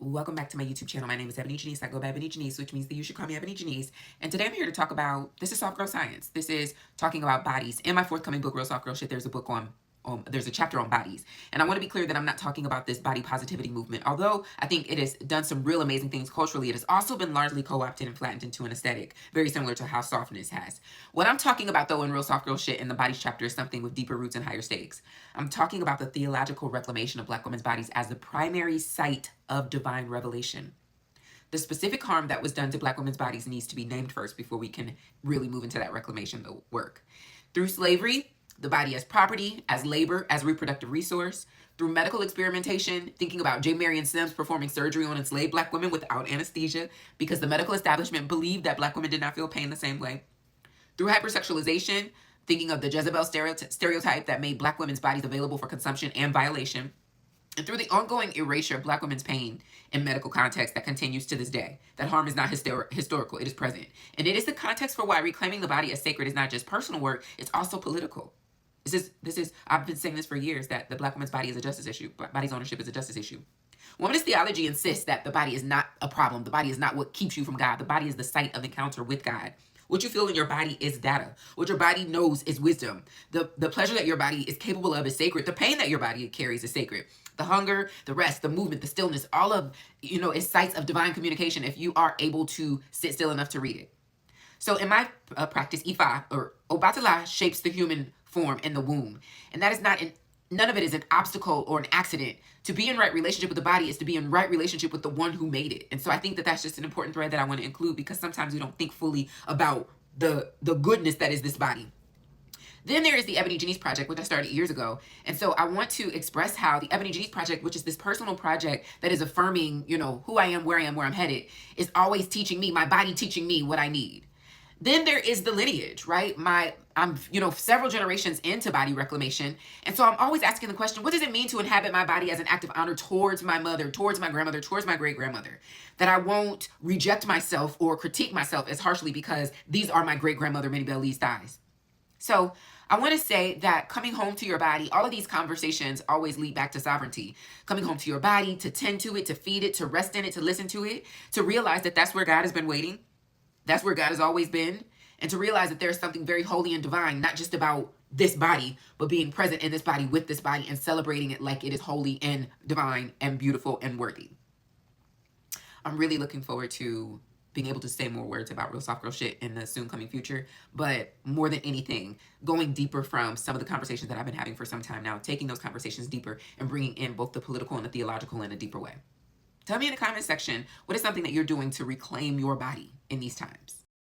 Welcome back to my YouTube channel. My name is Ebony Janice. I go by Ebony Janice, which means that you should call me Ebony Janice. And today I'm here to talk about, this is soft girl science. This is talking about bodies. In my forthcoming book, Real Soft Girl Shit, there's a book there's a chapter on bodies. And I want to be clear that I'm not talking about this body positivity movement. Although I think it has done some real amazing things culturally, it has also been largely co-opted and flattened into an aesthetic, very similar to how softness has. What I'm talking about, though, in Real Soft Girl Shit in the bodies chapter is something with deeper roots and higher stakes. I'm talking about the theological reclamation of Black women's bodies as the primary site of divine revelation. The specific harm that was done to Black women's bodies needs to be named first before we can really move into that reclamation work. Through slavery, the body as property, as labor, as reproductive resource. Through medical experimentation, thinking about J. Marion Sims performing surgery on enslaved Black women without anesthesia because the medical establishment believed that Black women did not feel pain the same way. Through hypersexualization, thinking of the Jezebel stereotype that made Black women's bodies available for consumption and violation. And through the ongoing erasure of Black women's pain in medical context that continues to this day. That harm is not historical, it is present. And it is the context for why reclaiming the body as sacred is not just personal work, it's also political. I've been saying this for years, that the Black woman's body is a justice issue. Black body's ownership is a justice issue. Womanist theology insists that the body is not a problem. The body is not what keeps you from God. The body is the site of encounter with God. What you feel in your body is data. What your body knows is wisdom. The pleasure that your body is capable of is sacred. The pain that your body carries is sacred. The hunger, the rest, the movement, the stillness, all of, is sites of divine communication if you are able to sit still enough to read it. So in my practice, Ifa, or Obatala, shapes the human form in the womb. And that is none of it is an obstacle or an accident. To be in right relationship with the body is to be in right relationship with the one who made it. And so I think that that's just an important thread that I want to include, because sometimes we don't think fully about the goodness that is this body. Then there is the Ebony Janice Project, which I started years ago. And so I want to express how the Ebony Janice Project, which is this personal project that is affirming, who I am, where I'm headed, is always teaching me, my body teaching me what I need. Then there is the lineage, right? I'm several generations into body reclamation. And so I'm always asking the question, what does it mean to inhabit my body as an act of honor towards my mother, towards my grandmother, towards my great-grandmother? That I won't reject myself or critique myself as harshly because these are my great-grandmother Minnie Bell Lee's thighs. So I want to say that coming home to your body, all of these conversations always lead back to sovereignty. Coming home to your body, to tend to it, to feed it, to rest in it, to listen to it, to realize that that's where God has been waiting. That's where God has always been. And to realize that there's something very holy and divine, not just about this body, but being present in this body with this body and celebrating it like it is holy and divine and beautiful and worthy. I'm really looking forward to being able to say more words about Real Soft Girl Shit in the soon coming future. But more than anything, going deeper from some of the conversations that I've been having for some time now, taking those conversations deeper and bringing in both the political and the theological in a deeper way. Tell me in the comment section, what is something that you're doing to reclaim your body in these times?